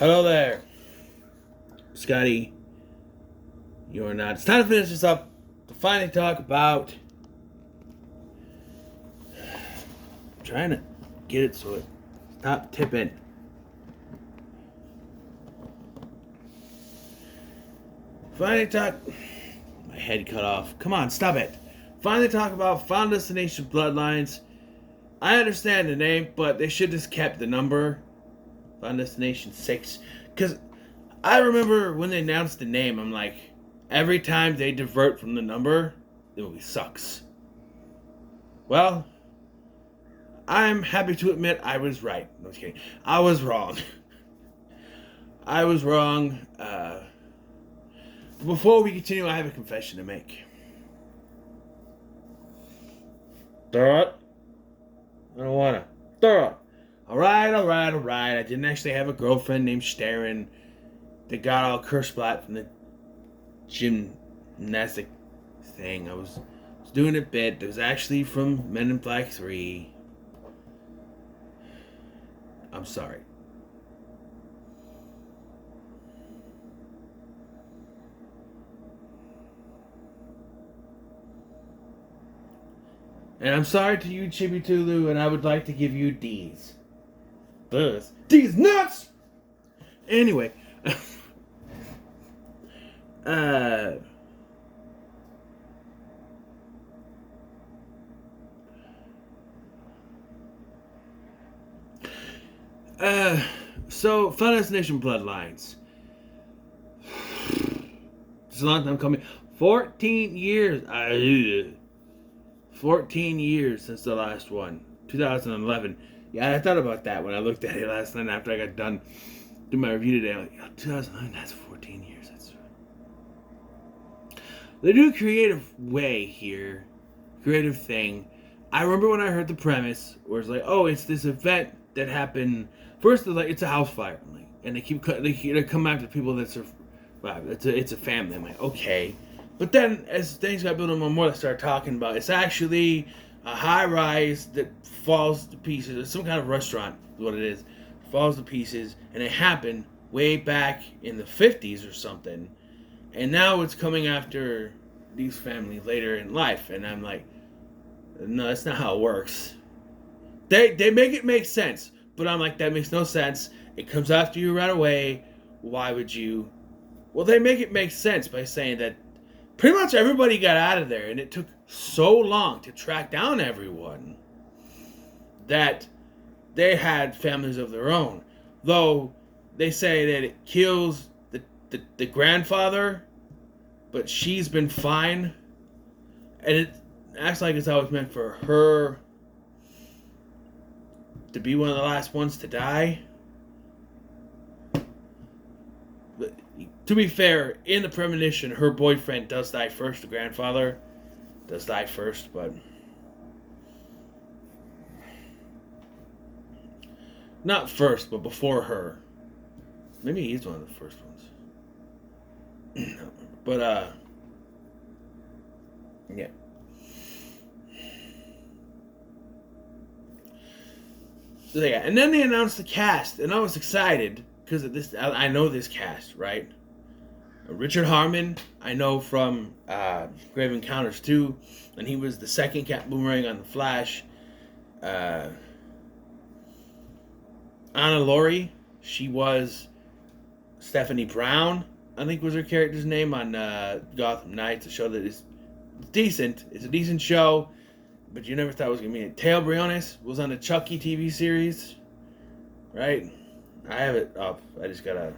Hello there, Scotty. You are not. It's time to finish this up to finally talk about. I'm trying to get it so it stop tipping. Finally talk. My head cut off. Come on, stop it. Finally talk about Final Destination Bloodlines. I understand the name, but they should just kept the number. Final Destination 6. Because I remember when they announced the name, I'm like, every time they divert from the number, the movie sucks. Well, I'm happy to admit I was right. No, I was kidding. I was wrong. I was wrong. Before we continue, I have a confession to make. Throw it. I don't wanna. Throw it. Alright. I didn't actually have a girlfriend named Sharon that got all curse splat from the gymnastic thing. I was doing a bit. It was actually from Men in Black 3. I'm sorry. And I'm sorry to you, Chibi Tulu, and I would like to give you D's. Buzz. D's nuts! Anyway. So, Final Destination Bloodlines. It's a long time coming. 14 years. 14 years since the last one. 2011. Yeah, I thought about that when I looked at it last night after I got done doing my review today. I'm like, oh, 2009, that's 14 years. They do a creative way here. Creative thing. I remember when I heard the premise where it's like, oh, it's this event that happened. First, they're like, it's a house fire. Like, and they come after people that survive. It's a family. I'm like, okay. But then, as things got building more, they started talking about it's actually a high rise that falls to pieces. It's some kind of restaurant, is what it is. Falls to pieces, and it happened way back in the 50s or something. And now it's coming after these families later in life, and I'm like, no, that's not how it works. They make it make sense, but I'm like, that makes no sense. It comes after you right away. Why would you? Well, they make it make sense by saying that pretty much everybody got out of there, and it took so long to track down everyone that they had families of their own. Though they say that it kills the grandfather, but she's been fine, and it acts like it's always meant for her to be one of the last ones to die. But to be fair, in the premonition, her boyfriend does die first. The grandfather does die first, but not first, but before her. Maybe he's one of the first ones. But yeah. So yeah, and then they announced the cast, and I was excited because of this. I know this cast, right? Richard Harmon, I know from Grave Encounters 2, and he was the second Cat Boomerang on The Flash. Anna Laurie, she was Stephanie Brown, I think was her character's name on Gotham Knights, a show that is decent. It's a decent show, but you never thought it was going to be it. Tail Briones was on the Chucky TV series, right? I have it up. I just got to...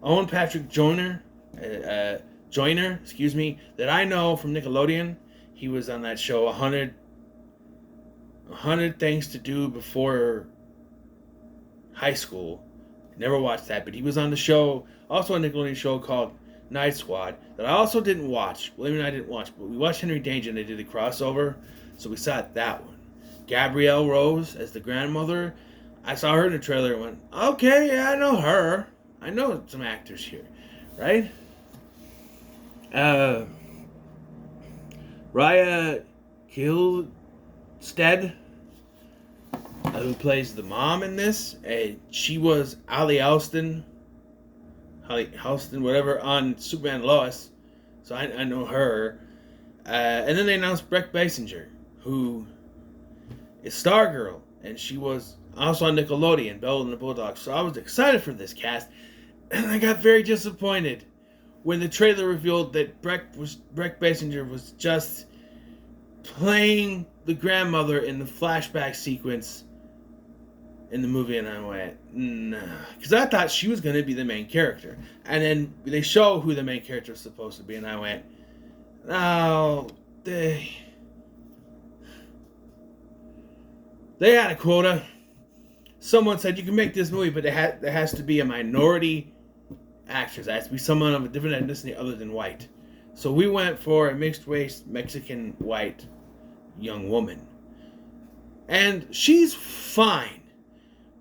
Owen Patrick Joyner, that I know from Nickelodeon. He was on that show 100 Things to Do Before High School. Never watched that, but he was on the show, also a Nickelodeon show called Night Squad, that I also didn't watch. William and I didn't watch, but we watched Henry Danger and they did a crossover, so we saw that one. Gabrielle Rose as the grandmother. I saw her in the trailer and went, okay, yeah, I know her. I know some actors here, right? Raya Kilstead who plays the mom in this, and she was Ali Halston, whatever, on Superman Lois. So I know her. And then they announced Breck Basinger, who is Stargirl, and she was also on Nickelodeon, Belle and the Bulldogs. So I was excited for this cast, and I got very disappointed when the trailer revealed that Breck Basinger was just playing the grandmother in the flashback sequence in the movie, and I went, nah, because I thought she was going to be the main character, and then they show who the main character is supposed to be, and I went, oh, they had a quota. Someone said you can make this movie, but there has to be a minority actress. It has to be someone of a different ethnicity other than white. So we went for a mixed race Mexican white young woman, and she's fine.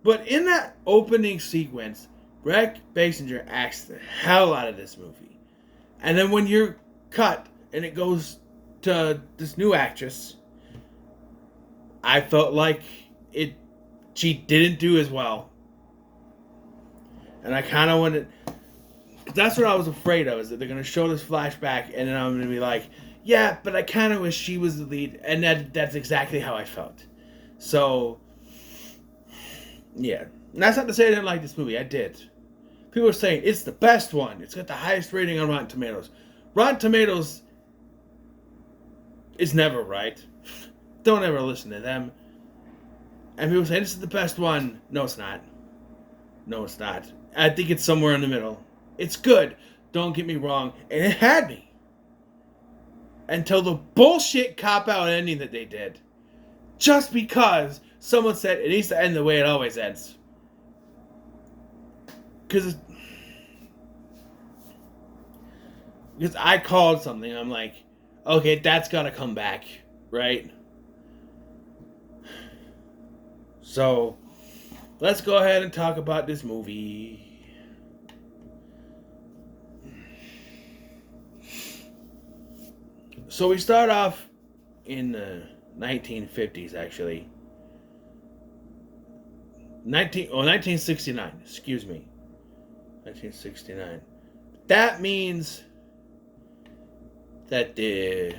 But in that opening sequence, Breck Basinger acts the hell out of this movie. And then when you're cut and it goes to this new actress, I felt like she didn't do as well. And I kind of wanted... That's what I was afraid of, is that they're going to show this flashback and then I'm going to be like, yeah, but I kind of wish she was the lead. And that's exactly how I felt. So... yeah. And that's not to say I didn't like this movie. I did. People are saying it's the best one. It's got the highest rating on Rotten Tomatoes. Rotten Tomatoes is never right. Don't ever listen to them. And people say this is the best one. No, it's not. No, it's not. I think it's somewhere in the middle. It's good. Don't get me wrong. And it had me. Until the bullshit cop-out ending that they did. Just because someone said it needs to end the way it always ends. Because I called something. I'm like, okay, that's got to come back, right? So, let's go ahead and talk about this movie. So we start off in the 1950s, actually. 1969, excuse me. 1969. That means that the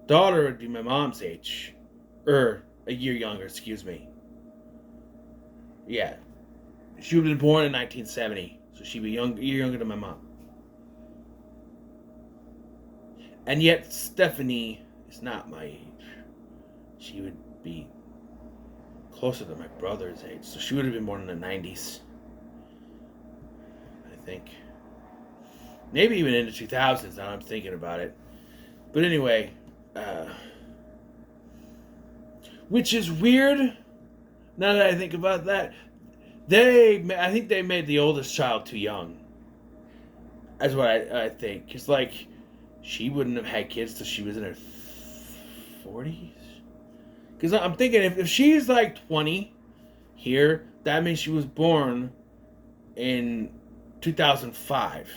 daughter would be my mom's age. Or a year younger, excuse me. Yeah. She would have been born in 1970. So she'd be a year younger than my mom. And yet Stephanie is not my age. She would be closer to my brother's age. So she would have been born in the 90s. I think. Maybe even in the 2000s, now I'm thinking about it. But anyway, which is weird, now that I think about that. I think they made the oldest child too young. That's what I think. Because, like, she wouldn't have had kids till she was in her 40s. Because I'm thinking, if she's like 20 here, that means she was born in 2005.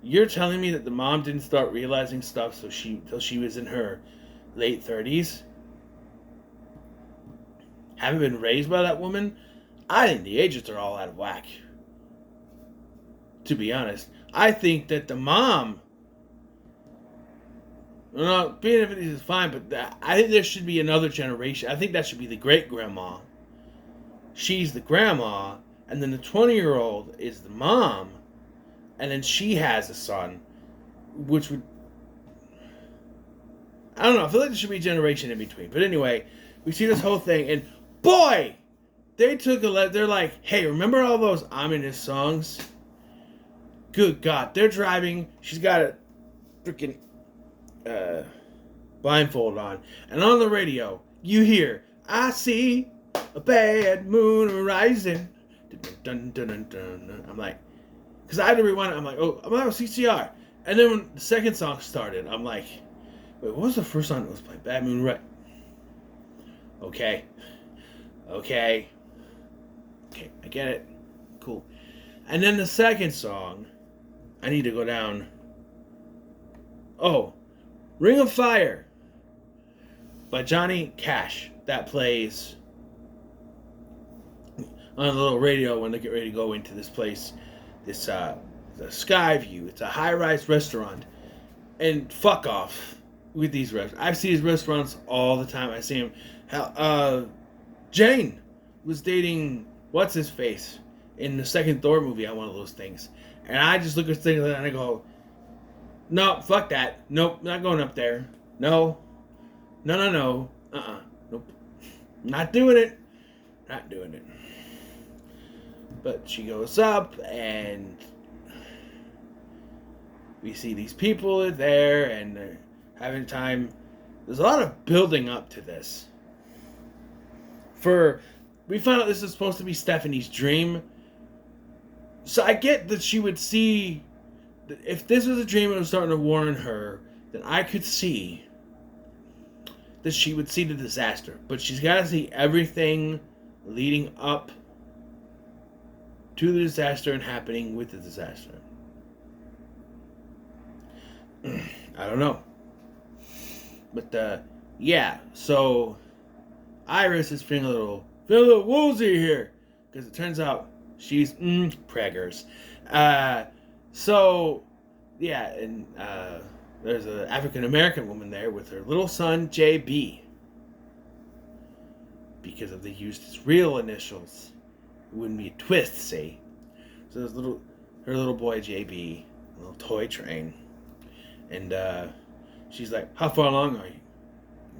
You're telling me that the mom didn't start realizing stuff till she was in her late 30s? Having been raised by that woman, I think the ages are all out of whack. To be honest, I think that the mom... No, being in the 50s is fine, but I think there should be another generation. I think that should be the great-grandma. She's the grandma, and then the 20-year-old is the mom, and then she has a son, which would... I don't know, I feel like there should be a generation in between. But anyway, we see this whole thing, and boy! They're like, hey, remember all those ominous songs? Good God, they're driving, she's got a freaking... blindfold on, and on the radio you hear, I see a bad moon rising. Dun, dun, dun, dun, dun. I'm like, because I had to rewind it. I'm like, oh, I'm on CCR. And then when the second song started, I'm like, wait, what was the first song that was playing? Bad Moon Right. Okay, I get it. Cool. And then the second song, I need to go down. Oh, Ring of Fire by Johnny Cash. That plays on a little radio when they get ready to go into this place, this the Sky View. It's a high-rise restaurant, and fuck off with these restaurants. I see these restaurants all the time. I see them. Jane was dating what's his face in the second Thor movie on one of those things, and I just look at things like that and I go, no, fuck that. Nope, not going up there. No. No. Nope. Not doing it. Not doing it. But she goes up and we see these people are there and they're having time. There's a lot of building up to this. We found out this is supposed to be Stephanie's dream. So I get that she would see, that if this was a dream and was starting to warn her, then I could see that she would see the disaster. But she's got to see everything leading up to the disaster and happening with the disaster. I don't know. But, yeah, so Iris is feeling a little woozy here. Because it turns out she's preggers. So, yeah, and there's an African-American woman there with her little son, JB. Because if they used his real initials, it wouldn't be a twist, see? So there's her little boy, JB, a little toy train. And she's like, how far along are you?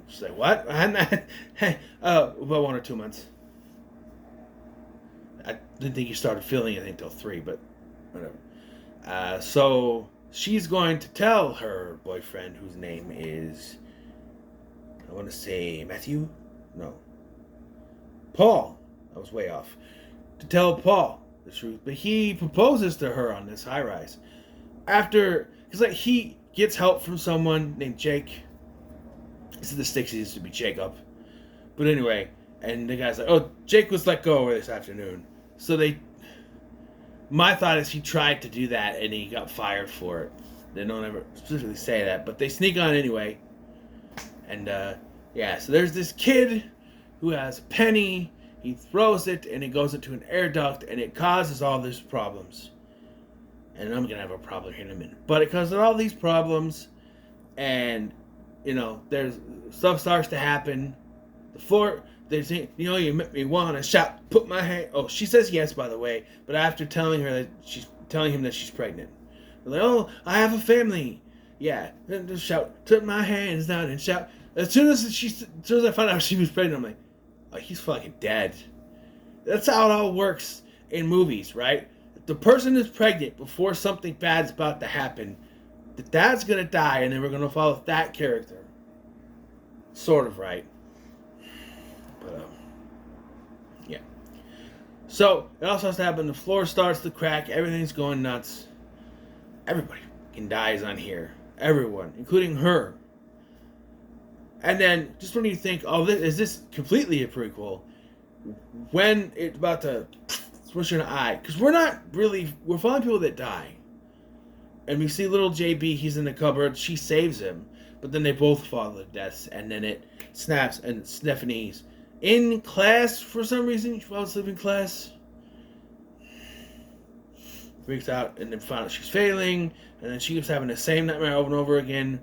She's like, what? About 1 or 2 months. I didn't think you started feeling anything until 3, but whatever. So she's going to tell her boyfriend, whose name is, I want to say Matthew? No. Paul. I was way off. To tell Paul the truth. But he proposes to her on this high rise. Because he gets help from someone named Jake. This is the sticks, he used to be Jacob. But anyway, and the guy's like, oh, Jake was let go this afternoon. So my thought is he tried to do that and he got fired for it. They don't ever specifically say that, but they sneak on anyway. And yeah, so there's this kid who has a penny. He throws it and it goes into an air duct and it causes all these problems. And I'm going to have a problem here in a minute. But it causes all these problems and, there's stuff starts to happen. The floor, they say, you make me want to shout, put my hand. Oh, she says yes, by the way. But after telling him that she's pregnant. They're like, oh, I have a family. Yeah, and just shout, put my hands down and shout. As soon as I found out she was pregnant, I'm like, oh, he's fucking dead. That's how it all works in movies, right? If the person is pregnant before something bad's about to happen, the dad's gonna die, and then we're gonna follow that character. Sort of right. But, yeah. So, it also has to happen. The floor starts to crack. Everything's going nuts. Everybody fucking dies on here. Everyone, including her. And then, just when you think, oh, is this completely a prequel? When it's about to swish an eye. Because we're following people that die. And we see little JB, he's in the cupboard. She saves him. But then they both fall to deaths. And then it snaps. And Stephanie's in class for some reason. She falls asleep in class. Freaks out. And then finds out she's failing. And then she keeps having the same nightmare over and over again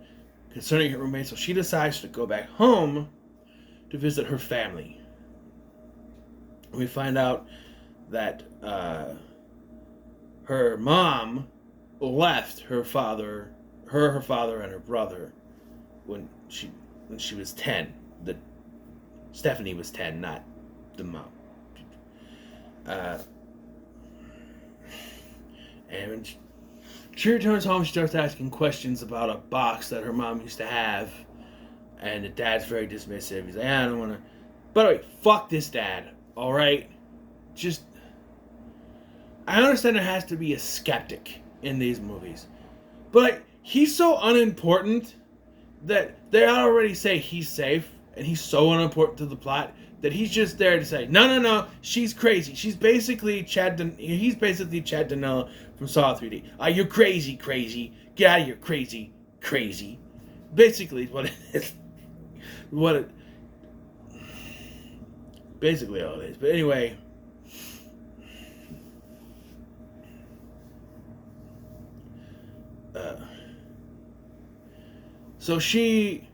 concerning her roommate. So she decides to go back home to visit her family. We find out that her mom left her father and her brother when she was 10. Stephanie was 10, not the mom. And when she returns home, she starts asking questions about a box that her mom used to have, and the dad's very dismissive. He's like, I don't want to. By the way, fuck this dad. All right, I understand there has to be a skeptic in these movies, but he's so unimportant that they already say he's safe, and he's so unimportant to the plot that he's just there to say, no, she's crazy. He's basically Chad Danella from Saw 3D. You're crazy. Get out of here, crazy. Basically, what it is. Basically all it is. But anyway, uh, so she,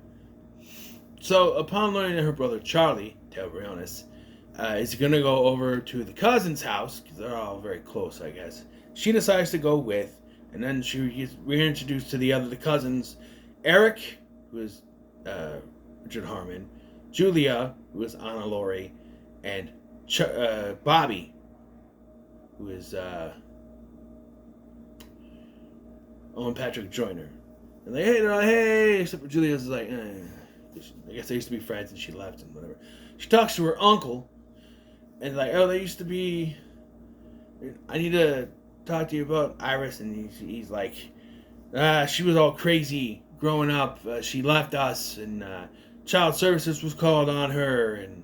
so upon learning that her brother Charlie, Teo Briones, is going to go over to the cousin's house, because they're all very close, I guess, she decides to go with, and then she gets reintroduced to the cousins, Eric, who is Richard Harmon, Julia, who is Anna Laurie, and Bobby, who is Owen Patrick Joyner. And they're like, hey, except for Julia's like, I guess they used to be friends and she left and whatever. She talks to her uncle and like, oh, they used to be, I need to talk to you about Iris. And he's like, she was all crazy growing up. She left us and child services was called on her. And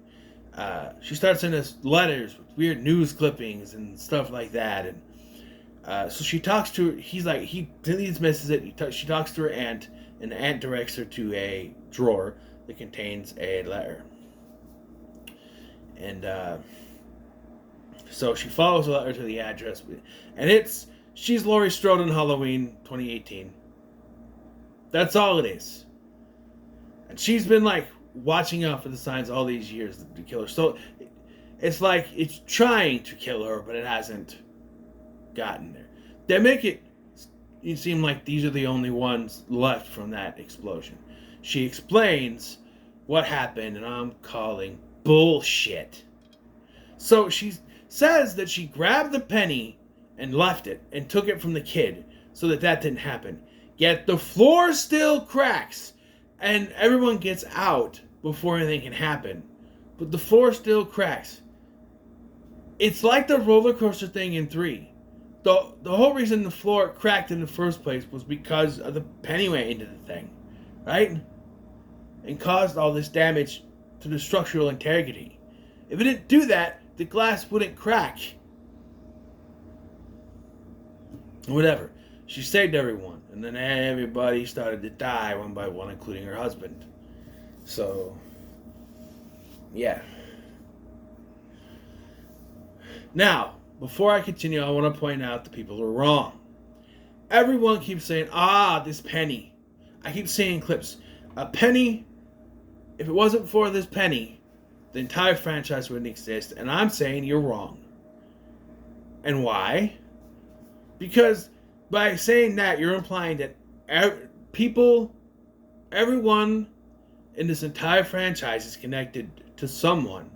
she starts sending us letters with weird news clippings and stuff like that. And so she talks to her. He's like, he dismisses it. She talks to her aunt, and the aunt directs her to a drawer that contains a letter. And so she follows the letter to the address, and she's Laurie Strode on Halloween 2018. That's all it is. And she's been like watching out for the signs all these years to kill her. So it's like it's trying to kill her, but it hasn't gotten there. They make it seem like these are the only ones left from that explosion. She explains what happened, and I'm calling bullshit. So she says that she grabbed the penny and left it and took it from the kid so that didn't happen. Yet the floor still cracks and everyone gets out before anything can happen. But the floor still cracks. It's like the roller coaster thing in 3. The whole reason the floor cracked in the first place was because of the penny went into the thing, right? And caused all this damage to the structural integrity. If it didn't do that, the glass wouldn't crack. Whatever. She saved everyone, and then everybody started to die one by one, including her husband. So, yeah. Now, before I continue, I want to point out that people are wrong. Everyone keeps saying, this penny. I keep seeing clips. A penny, if it wasn't for this penny, the entire franchise wouldn't exist. And I'm saying you're wrong. And why? Because by saying that, you're implying that everyone in this entire franchise is connected to someone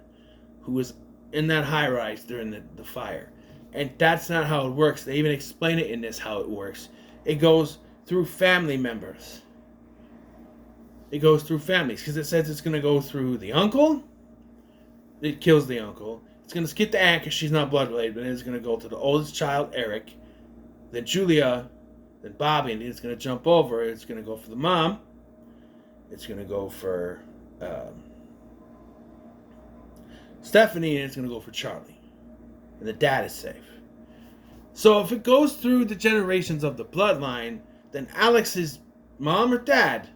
who was in that high-rise during the fire. And that's not how it works. They even explain it in this how it works. It goes through family members. It goes through families. Because it says it's going to go through the uncle. It kills the uncle. It's going to skip the aunt because she's not blood related. But then it's going to go to the oldest child, Eric. Then Julia. Then Bobby. And it's going to jump over. It's going to go for the mom. It's going to go for Stephanie, and it's going to go for Charlie. And the dad is safe. So if it goes through the generations of the bloodline, then Alex's mom or dad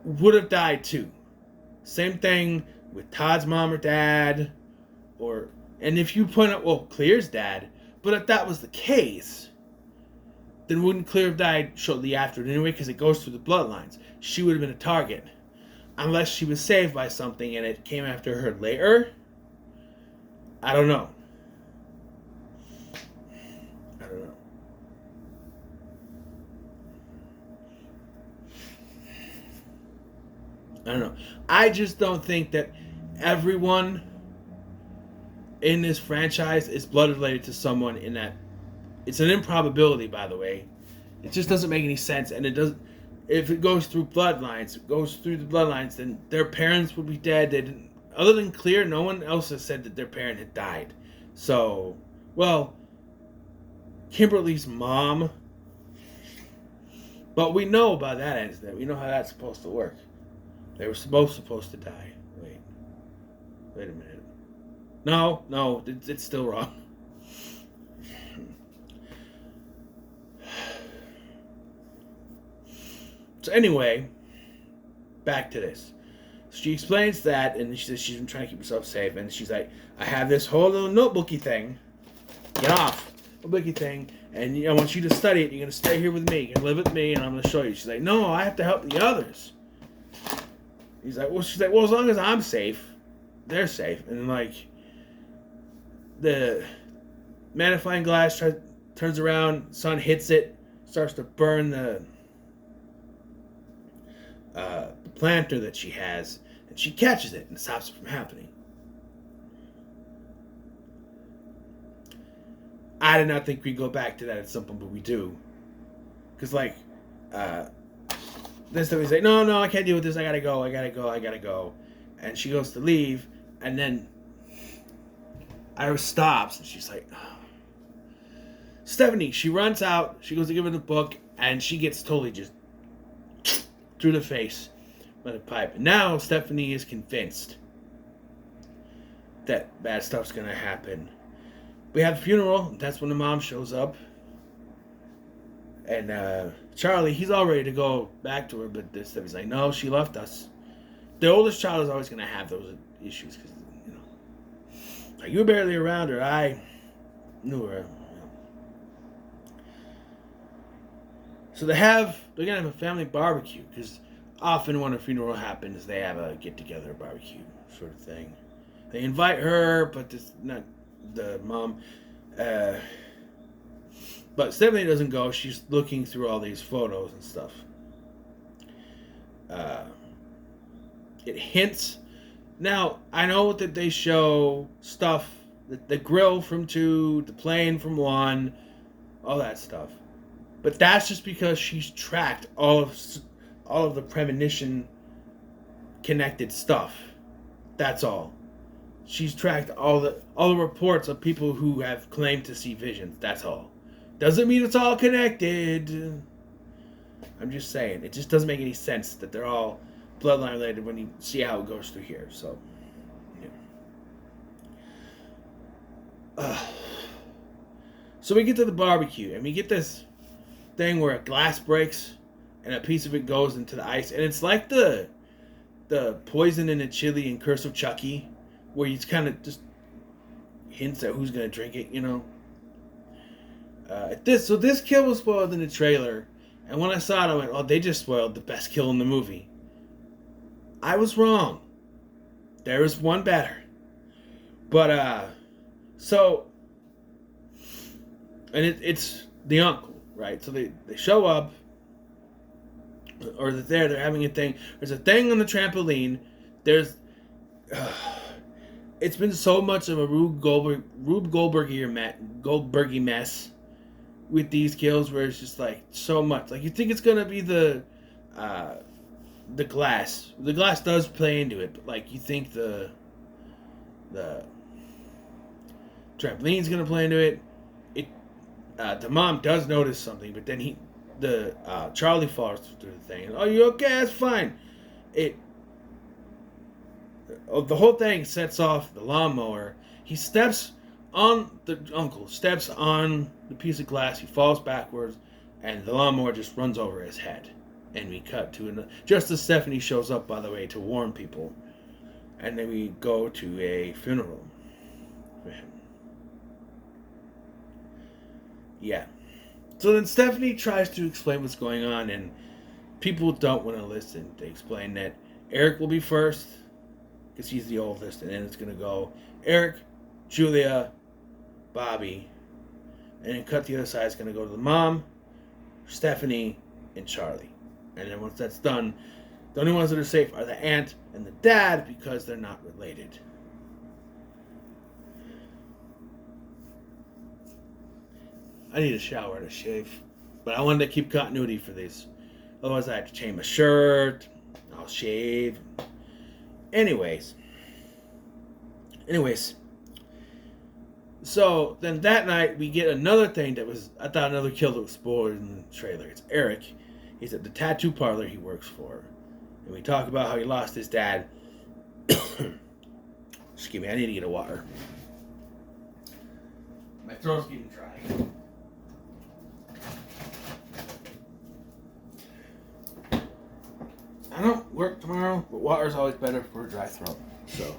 would have died too. Same thing with Todd's mom or dad. And if you point out, well, Claire's dad, but if that was the case, then wouldn't Claire have died shortly after anyway, because it goes through the bloodlines. She would have been a target. Unless she was saved by something and it came after her later. I don't know. I just don't think that everyone in this franchise is blood related to someone in that. It's an improbability, by the way. It just doesn't make any sense, and it doesn't. If it goes through the bloodlines, then their parents would be dead. Other than Claire, no one else has said that their parent had died. So, well, Kimberly's mom. But we know about that incident. We know how that's supposed to work. They were both supposed to die. Wait a minute. No, it's still wrong. So anyway, back to this. She explains that, and she says she's been trying to keep herself safe, and she's like, I have this whole little notebooky thing. Get off. Notebooky thing. And I want you to study it. You're going to stay here with me. You're going to live with me, and I'm going to show you. She's like, no, I have to help the others. He's like, well, she's like, well, as long as I'm safe, they're safe. And like, the magnifying glass turns around, sun hits it, starts to burn the planter that she has, and she catches it and stops it from happening. I did not think we'd go back to that at some point, but we do. Because, like, this time he's like, no, I can't deal with this. I gotta go. And she goes to leave, and then Iris stops, and she's like, oh. Stephanie, she runs out, she goes to give her the book, and she gets totally just through the face by the pipe. And now Stephanie is convinced that bad stuff's gonna happen. We have the funeral. That's when the mom shows up. And Charlie, he's all ready to go back to her, but this stuff, he's like, no, she left us. The oldest child is always going to have those issues because, you know, like, you were barely around her. I knew her. You know. So they're going to have a family barbecue because often when a funeral happens, they have a get-together barbecue sort of thing. They invite her, but it's not the mom. But Stephanie doesn't go. She's looking through all these photos and stuff. It hints. Now, I know that they show stuff, the grill from 2, the plane from 1, all that stuff. But that's just because she's tracked all of the premonition connected stuff. That's all. She's tracked all the reports of people who have claimed to see visions. That's all. Doesn't mean it's all connected. I'm just saying. It just doesn't make any sense that they're all bloodline related when you see how it goes through here. So, yeah. So we get to the barbecue, and we get this thing where a glass breaks, and a piece of it goes into the ice. And it's like the poison in the chili in Curse of Chucky, where you kind of just hints at who's going to drink it, you know. This kill was spoiled in the trailer, and when I saw it, I went, oh, they just spoiled the best kill in the movie. I was wrong. There is one better. But, and it's the uncle, right? So they show up, or they're having a thing. There's a thing on the trampoline. There's, it's been so much of a Rube Goldbergy mess with these kills, where it's just like so much. Like, you think it's gonna be the glass. The glass does play into it, but like, you think the trampoline's gonna play into it. The mom does notice something, but then Charlie falls through the thing. Oh, you okay? That's fine. The whole thing sets off the lawnmower. Uncle steps on the piece of glass. He falls backwards, and the lawnmower just runs over his head. And we cut to just as Stephanie shows up, by the way, to warn people. And then we go to a funeral for him. Yeah. So then Stephanie tries to explain what's going on, and people don't want to listen. They explain that Eric will be first, because he's the oldest, and then it's going to go Eric, Julia, Bobby, and then cut the other side. It's going to go to the mom, Stephanie, and Charlie. And then once that's done, the only ones that are safe are the aunt and the dad, because they're not related. I need a shower and a shave, but I wanted to keep continuity for these. Otherwise, I have to change my shirt. I'll shave. Anyways. So then that night we get another thing I thought another kill that was spoiled in the trailer. It's Eric. He's at the tattoo parlor he works for. And we talk about how he lost his dad. Excuse me, I need to get a water. My throat's getting dry. I don't work tomorrow, but water is always better for a dry throat. So,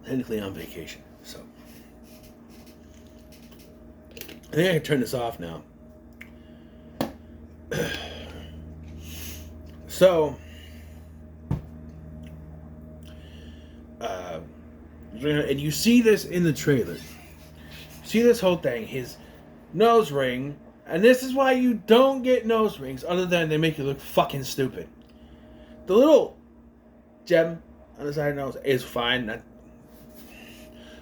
technically on vacation. So, I think I can turn this off now. So, and you see this in the trailer. See this whole thing, his nose ring, and this is why you don't get nose rings, other than they make you look fucking stupid. The little gem on the side of the nose is fine,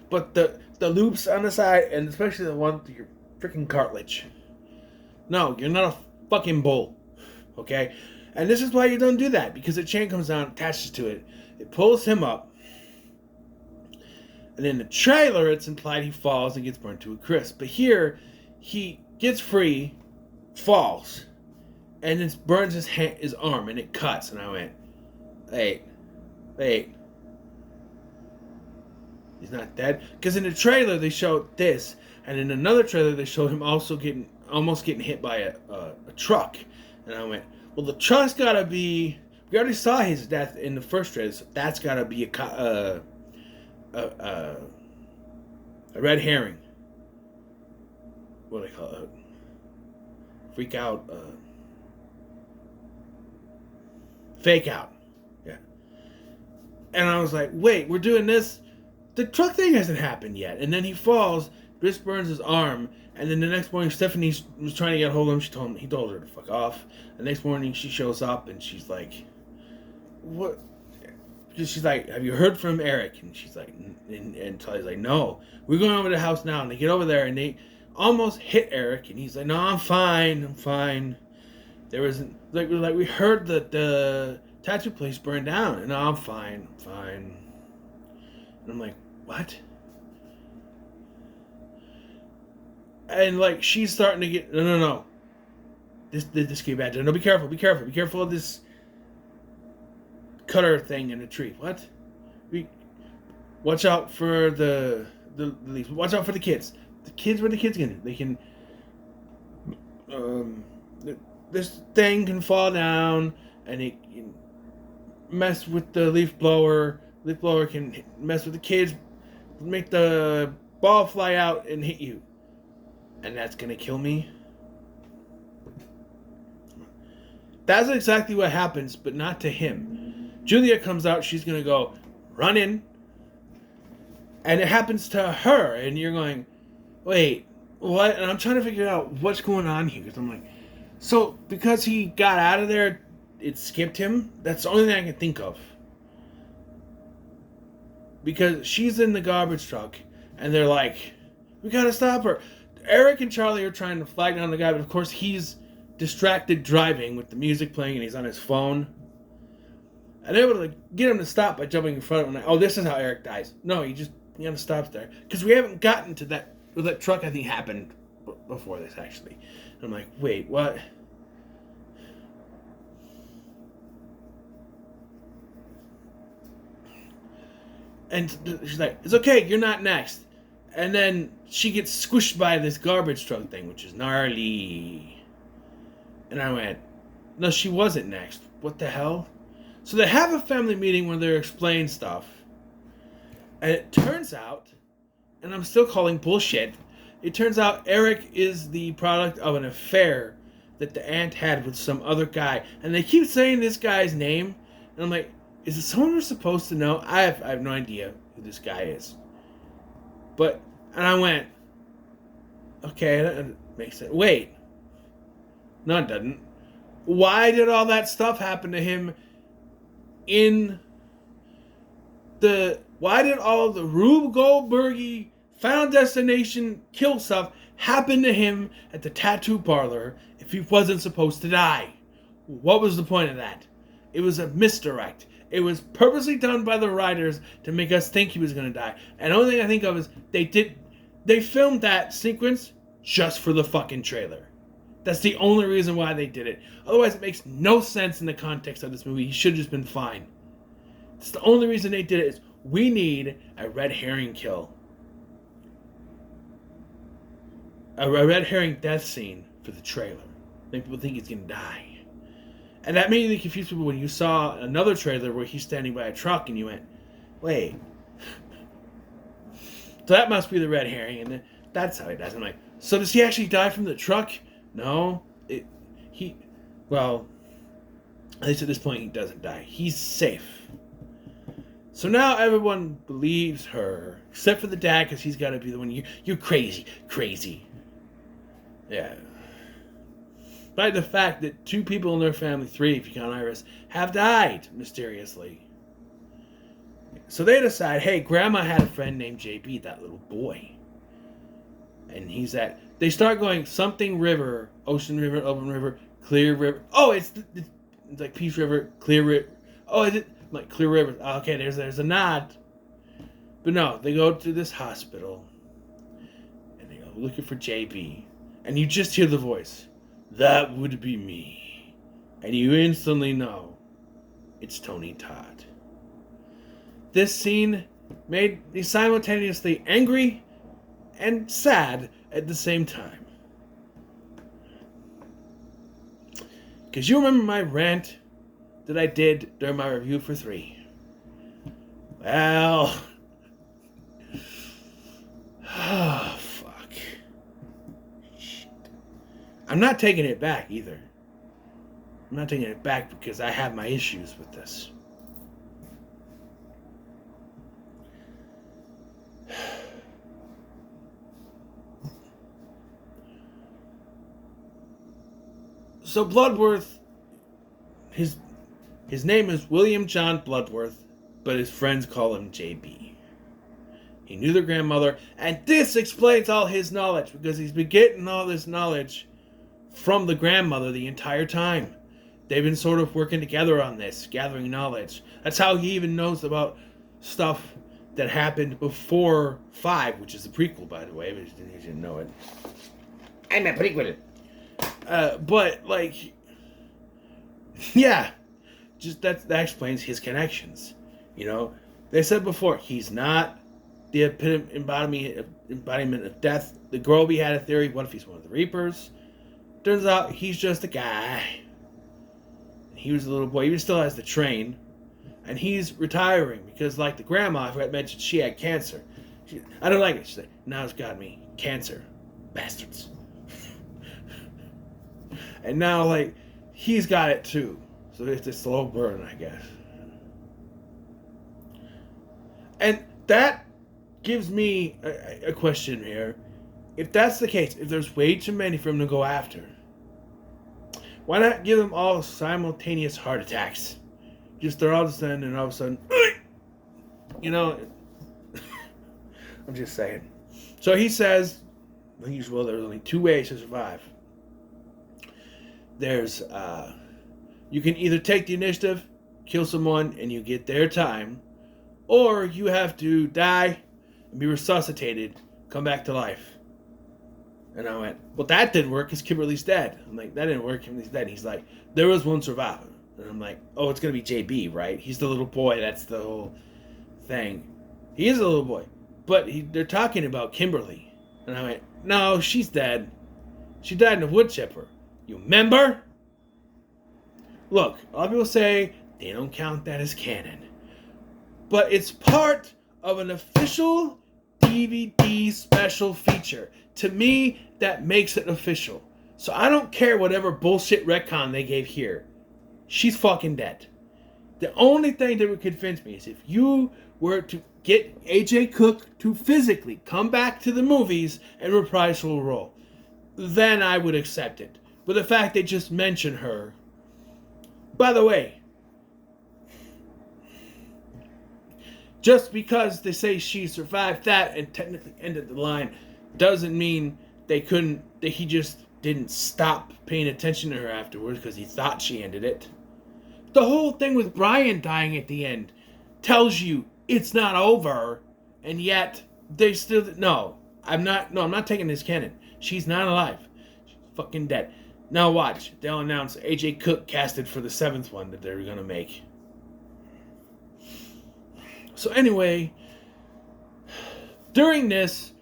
but the loops on the side, and especially the one through your freaking cartilage. No, you're not a fucking bull, okay? And this is why you don't do that, because the chain comes down, attaches to it, it pulls him up, and in the trailer it's implied he falls and gets burned to a crisp. But here, he gets free, falls, and it burns his arm, and it cuts, and I went, wait. He's not dead? Because in the trailer they showed this, and in another trailer they showed him also almost getting hit by a truck. And I went, well, the truck's gotta be... We already saw his death in the first trailer, so that's gotta be a red herring. What do they call it? Freak out. Fake out. Yeah. And I was like, wait, we're doing this? The truck thing hasn't happened yet. And then he falls, just burns his arm, and then the next morning Stephanie was trying to get a hold of him. He told her to fuck off. The next morning she shows up and she's like, what? She's like, have you heard from Eric? And she's like, and Charlie's like, no. We're going over to the house now. And they get over there and they almost hit Eric. And he's like, no, I'm fine. There was like we heard that the tattoo place burned down. And no, I'm fine. And I'm like, what? And like she's starting to get no. This could be bad. No, be careful of this cutter thing in the tree. What? Watch out for the leaves. Watch out for the kids. The kids, what are the kids gonna do? They can this thing can fall down and it can mess with the leaf blower. Leaf blower can mess with the kids, make the ball fly out and hit you. And that's gonna kill me. That's exactly what happens, but not to him. Julia comes out, she's gonna go run in, and it happens to her, and you're going, wait, what? And I'm trying to figure out what's going on here, because I'm like, so because he got out of there, it skipped him? That's the only thing I can think of. Because she's in the garbage truck, and they're like, we gotta stop her. Eric and Charlie are trying to flag down the guy, but of course he's distracted driving with the music playing and he's on his phone. And they're able to like, get him to stop by jumping in front of him. Like, oh, this is how Eric dies. No, he kind of stops there. Because we haven't gotten to that. Well, that truck, I think, happened before this, actually. And I'm like, wait, what? And she's like, it's okay, you're not next. And then she gets squished by this garbage truck thing, which is gnarly. And I went, no, she wasn't next. What the hell? So they have a family meeting where they're explaining stuff. And it turns out, and I'm still calling bullshit, it turns out Eric is the product of an affair that the aunt had with some other guy. And they keep saying this guy's name. And I'm like, is it someone we're supposed to know? I have no idea who this guy is. And I went, okay, that makes sense. Wait. No, it doesn't. Why did all that stuff happen to him why did all the Rube Goldberg Final Destination kill stuff happen to him at the tattoo parlor if he wasn't supposed to die? What was the point of that? It was a misdirect. It was purposely done by the writers to make us think he was going to die. And the only thing I think of is they filmed that sequence just for the fucking trailer. That's the only reason why they did it. Otherwise, it makes no sense in the context of this movie. He should have just been fine. It's the only reason they did it is we need a red herring kill. A red herring death scene for the trailer. Make people think he's going to die. And that made me confuse people when you saw another trailer where he's standing by a truck and you went, wait. So that must be the red herring. And that's how he dies. I'm like, So does he actually die from the truck? No. Well, at least at this point he doesn't die. He's safe. So now everyone believes her, except for the dad, because he's got to be the one. You're crazy. Yeah. By the fact that 2 people in their family, 3 if you count Iris, have died mysteriously. So they decide, hey, Grandma had a friend named JB, that little boy. And they start going something river, Ocean River, Open River, Clear River. Oh, it's like Peace River, Clear River. Oh, is it like Clear River? Okay, there's a nod. But no, they go to this hospital. And they go looking for JB. And you just hear the voice. That would be me. And you instantly know it's Tony Todd. This scene made me simultaneously angry and sad at the same time. Because you remember my rant that I did during my review for 3. Well, oh, fuck. Shit. I'm not taking it back either. I'm not taking it back because I have my issues with this. So Bloodworth, his name is William John Bloodworth, but his friends call him JB. He knew their grandmother, and this explains all his knowledge, because he's been getting all this knowledge from the grandmother the entire time. They've been sort of working together on this, gathering knowledge. That's how he even knows about stuff that happened before 5, which is the prequel, by the way, if you didn't know it. I'm a prequel. But, like, yeah, just that explains his connections. You know, they said before, he's not the embodiment of death. The Groby had a theory, what if he's one of the Reapers? Turns out he's just a guy. He was a little boy. He still has the train. And he's retiring because, like the grandma, I forgot to mention, she had cancer. I don't like it. She's like, now it's got me. Cancer. Bastards. And now, like, he's got it too. So it's a slow burn, I guess. And that gives me a question here. If that's the case, if there's way too many for him to go after, why not give them all simultaneous heart attacks? Just they're all descending and all of a sudden, you know, I'm just saying. So he says, like usual, there's only 2 ways to survive. There's, you can either take the initiative, kill someone, and you get their time, or you have to die and be resuscitated, come back to life. And I went, well, that didn't work because Kimberly's dead. I'm like, that didn't work, Kimberly's dead. He's like, there was one survivor. And I'm like, oh, it's going to be JB, right? He's the little boy. That's the whole thing. He is a little boy. But they're talking about Kimberly. And I went, no, she's dead. She died in a wood chipper. You remember? Look, a lot of people say they don't count that as canon. But it's part of an official DVD special feature. To me, that makes it official. So I don't care whatever bullshit retcon they gave here. She's fucking dead. The only thing that would convince me is if you were to get AJ Cook to physically come back to the movies and reprise her role, then I would accept it. But the fact they just mention her. By the way, just because they say she survived that and technically ended the line doesn't mean that he just didn't stop paying attention to her afterwards because he thought she ended it. The whole thing with Brian dying at the end tells you it's not over, and yet they still I'm not taking this canon. She's not alive. She's fucking dead. Now watch, they'll announce AJ Cook casted for the 7th one that they're gonna make. So anyway, during this,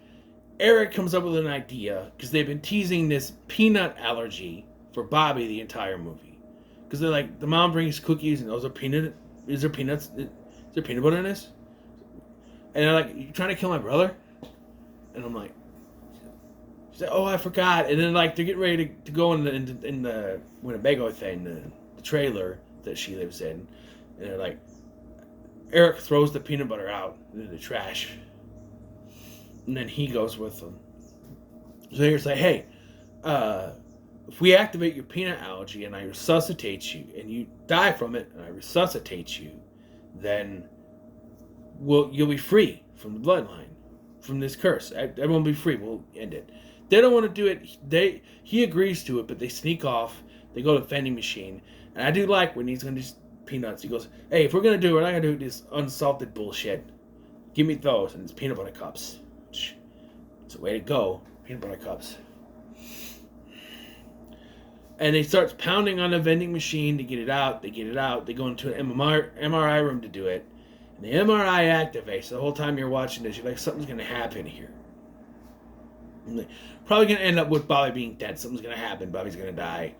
Eric comes up with an idea because they've been teasing this peanut allergy for Bobby the entire movie. Because they're like, the mom brings cookies and those are peanut. Is there peanuts? Is there peanut butter in this? And they're like, you trying to kill my brother? And I'm like, She's like, oh, I forgot. And then like they're getting ready to go in the Winnebago thing, the trailer that she lives in, and they're like, Eric throws the peanut butter out into the trash, and then he goes with them. So Eric's like, hey, if we activate your peanut allergy and I resuscitate you, and you die from it, and I resuscitate you, then you'll be free from the bloodline, from this curse. Everyone will be free. We'll end it. They don't want to do it. He agrees to it, but they sneak off. They go to the vending machine, and I do like when he's going to do peanuts. He goes, "Hey, if we're going to do it, we're not going to do this unsalted bullshit. Give me those." And it's peanut butter cups. It's a way to go. Peanut butter cups. And he starts pounding on the vending machine to get it out. They get it out. They go into an MRI room to do it. And the MRI activates. The whole time you're watching this, you're like, something's going to happen here. Probably going to end up with Bobby being dead. Something's going to happen. Bobby's going to die.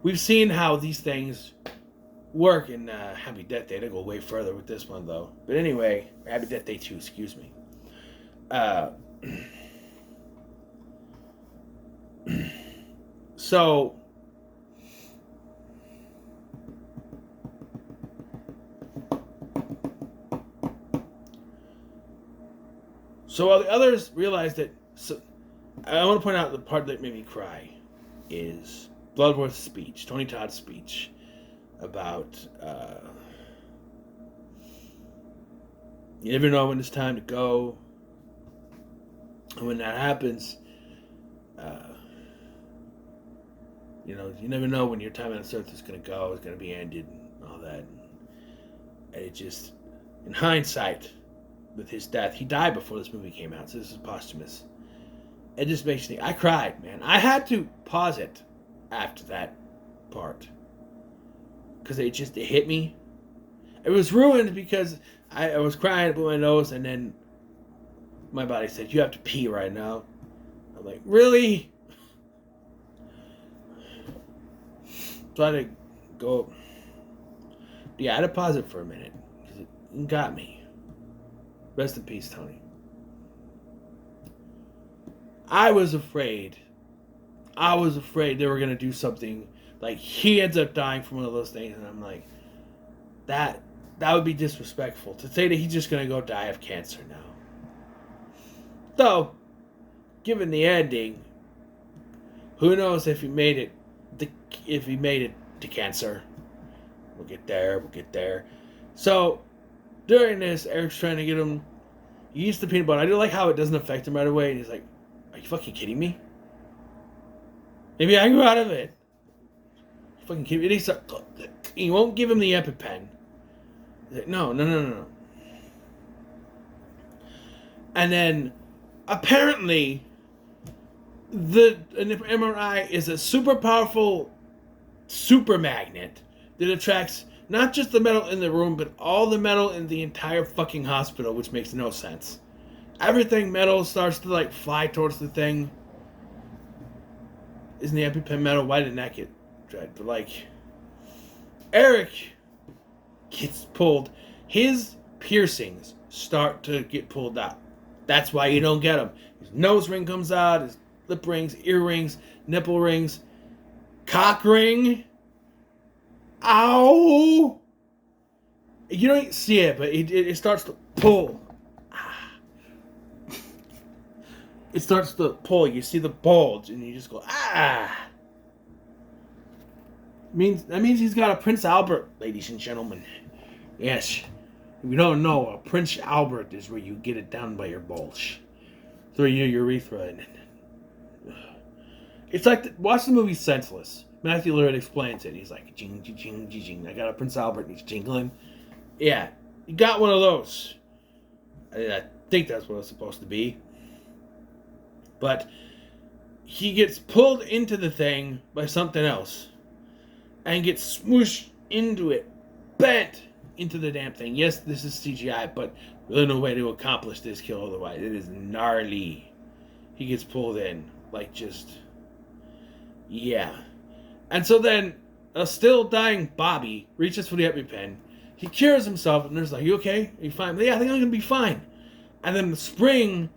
We've seen how these things work in Happy Death Day. They go way further with this one, though. But anyway, Happy Death Day 2, excuse me. So while the others realize that, I want to point out the part that made me cry is Bloodworth's speech, Tony Todd's speech about you never know when it's time to go, and when that happens, you never know when your time on this earth is going to go, it's going to be ended, and all that. And it just, in hindsight, with his death, he died before this movie came out, so this is posthumous. It just makes me, I cried, man. I had to pause it after that part, because it hit me. It was ruined because I was crying up my nose, and then my body said, "You have to pee right now." I'm like, really? So I had to go. Yeah, I had to pause it for a minute because it got me. Rest in peace, Tony. I was afraid they were going to do something like he ends up dying from one of those things, and I'm like, that would be disrespectful to say that he's just going to go die of cancer now. Though, given the ending, who knows if he made it to cancer. We'll get there. So, during this, Eric's trying to get him. He eats the peanut butter. I do like how it doesn't affect him right away. And he's like, "Are you fucking kidding me? Maybe I grew out of it." Fucking kidding me. He won't give him the EpiPen. He's like, no. And then, apparently, an MRI is a super powerful super magnet that attracts not just the metal in the room, but all the metal in the entire fucking hospital, which makes no sense. Everything metal starts to like fly towards the thing. Isn't the EpiPen metal? Why didn't that get tried? But like, Eric gets pulled. His piercings start to get pulled out. That's why you don't get them. His nose ring comes out, his lip rings, earrings, nipple rings, cock ring. Ow! You don't see it, but it starts to pull. It starts to pull. You see the bulge, and you just go, ah! That means he's got a Prince Albert, ladies and gentlemen. Yes. If you don't know, a Prince Albert is where you get it down by your bulge. Through your urethra. It's like, watch the movie Senseless. Matthew Lillard explains it. He's like, jing, jing, jing, jing. I got a Prince Albert and he's jingling. Yeah, you got one of those. I think that's what it's supposed to be. But he gets pulled into the thing by something else. And gets smooshed into it. Bent into the damn thing. Yes, this is CGI, but there's no way to accomplish this kill otherwise. It is gnarly. He gets pulled in. Like just... yeah. And so then, a still dying Bobby reaches for the EpiPen. He cures himself, and there's like, "You okay? Are you fine?" "Yeah, I think I'm going to be fine." And then the spring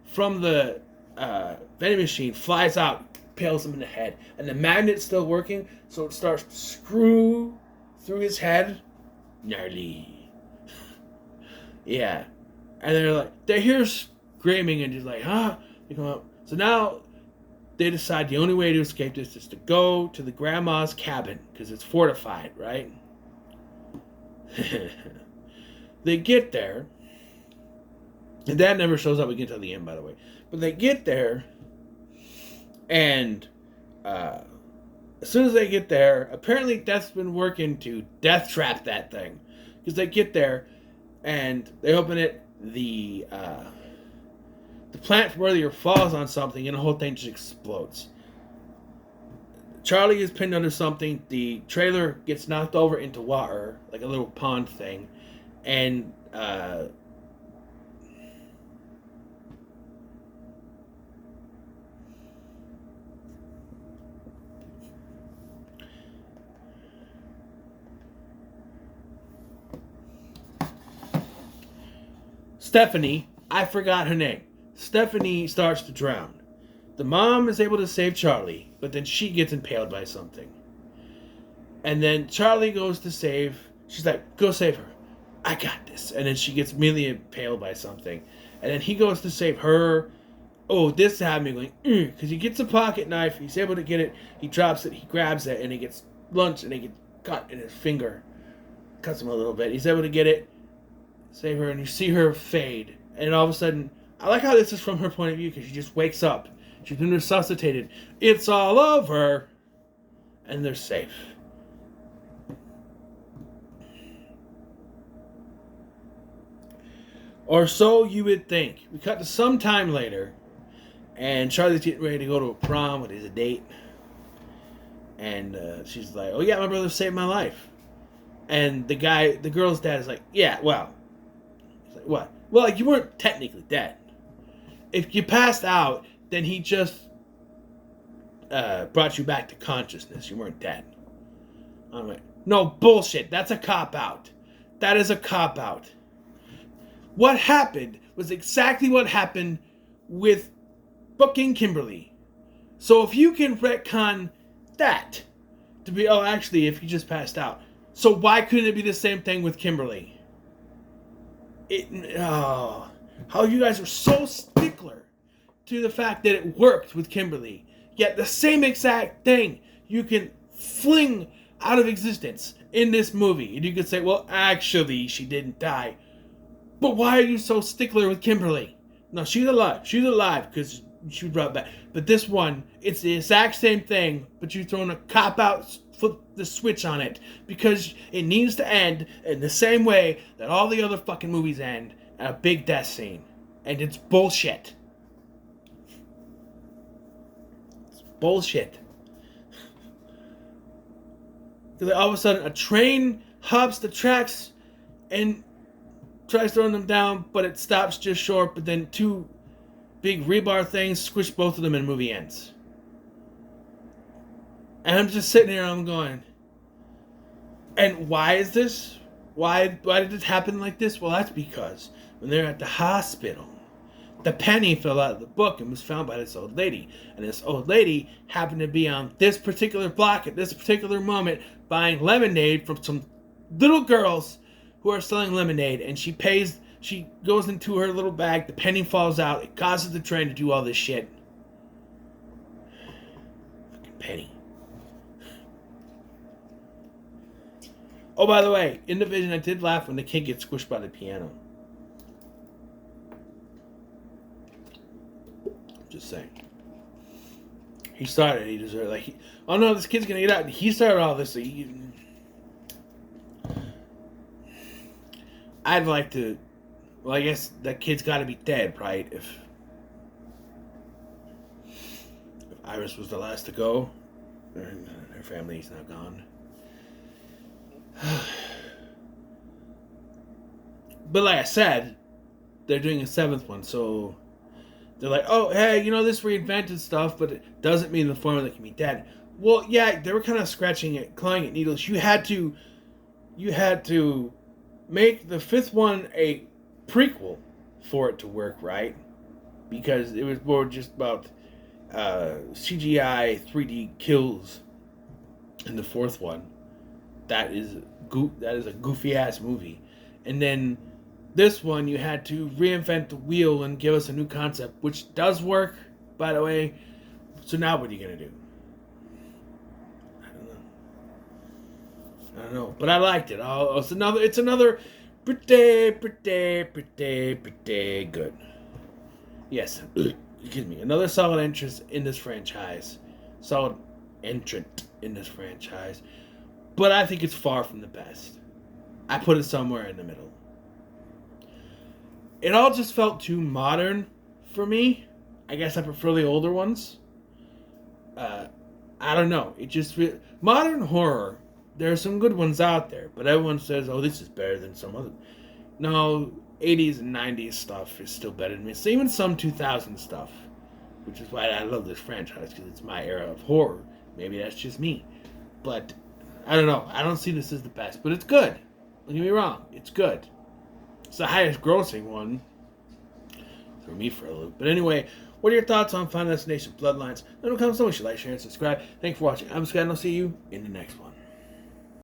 from the vending machine flies out, impales him in the head, and the magnet's still working, so it starts to screw through his head. Gnarly. Yeah. And they hear screaming and just like, huh? They come up. So now they decide the only way to escape this is to go to the grandma's cabin because it's fortified, right? They get there. And Dad never shows up again until the end, by the way. But they get there, and as soon as they get there, apparently Death's been working to death trap that thing. Because they get there, and they open it, the plant warrior falls on something, and the whole thing just explodes. Charlie is pinned under something. The trailer gets knocked over into water, like a little pond thing, and Stephanie, I forgot her name. Stephanie starts to drown. The mom is able to save Charlie, but then she gets impaled by something. And then Charlie goes to save. She's like, go save her. I got this. And then she gets immediately impaled by something. And then he goes to save her. Oh, this had me going, because he gets a pocket knife. He's able to get it. He drops it. He grabs it. And he gets lunched. And he gets cut in his finger. Cuts him a little bit. He's able to get it. Save her. And you see her fade. And all of a sudden, I like how this is from her point of view, because she just wakes up. She's been resuscitated. It's all over. And they're safe. Or so you would think. We cut to some time later, and Charlie's getting ready to go to a prom with his date. And she's like, oh yeah, my brother saved my life. And the girl's dad is like, yeah, well. He's like, what? Well, you weren't technically dead. If you passed out, then he just brought you back to consciousness. You weren't dead. I'm like, no, bullshit. That's a cop-out. That is a cop-out. What happened was exactly what happened with fucking Kimberly. So if you can retcon that to be, oh, actually, if you just passed out. So why couldn't it be the same thing with Kimberly? How you guys are so stickler to the fact that it worked with Kimberly. Yet the same exact thing you can fling out of existence in this movie. And you could say, well, actually, she didn't die. But why are you so stickler with Kimberly? No, she's alive. She's alive because she was brought back. But this one, it's the exact same thing, but you've thrown a cop-out, flip the switch on it. Because it needs to end in the same way that all the other fucking movies end, at a big death scene. And it's bullshit. It's bullshit. Because all of a sudden, a train hops the tracks and tries throwing them down, but it stops just short, but then two big rebar things squish both of them and the movie ends. And I'm just sitting here and I'm going, and why is this? Why did this happen like this? Well, that's because when they're at the hospital, the penny fell out of the book and was found by this old lady. And this old lady happened to be on this particular block at this particular moment buying lemonade from some little girls who are selling lemonade, and she goes into her little bag, the penny falls out, it causes the train to do all this shit. Fucking penny. Oh, by the way, in the vision, I did laugh when the kid gets squished by the piano. Just saying. He started, he deserved, like, oh no, this kid's gonna get out, and he started all this, so I'd like to. Well, I guess that kid's got to be dead, right? If Iris was the last to go, her family's now gone. But like I said, they're doing a seventh one, so they're like, oh, hey, this reinvented stuff, but it doesn't mean the formula can be dead. Well, yeah, they were kind of clawing at needles. You had to make the fifth one a prequel for it to work, right? because it was more just about CGI 3D kills in the fourth one. That is a goofy ass movie, and then this one you had to reinvent the wheel and give us a new concept, which does work, by the way. So now what are you gonna do? I don't know, but I liked it. It's another pretty good. Yes, excuse me. Another solid entrance in this franchise. Solid entrant in this franchise. But I think it's far from the best. I put it somewhere in the middle. It all just felt too modern for me. I guess I prefer the older ones. I don't know. Modern horror. There are some good ones out there, but everyone says, "Oh, this is better than some other." No, 80s and 90s stuff is still better than me. So even some 2000 stuff, which is why I love this franchise, because it's my era of horror. Maybe that's just me, but I don't know. I don't see this as the best, but it's good. Don't get me wrong, it's good. It's the highest grossing one. Threw me for a loop. But anyway, what are your thoughts on Final Destination Bloodlines? Let me know in the comments. So much. Like, share, and subscribe. Thanks for watching. I'm Scott, and I'll see you in the next one.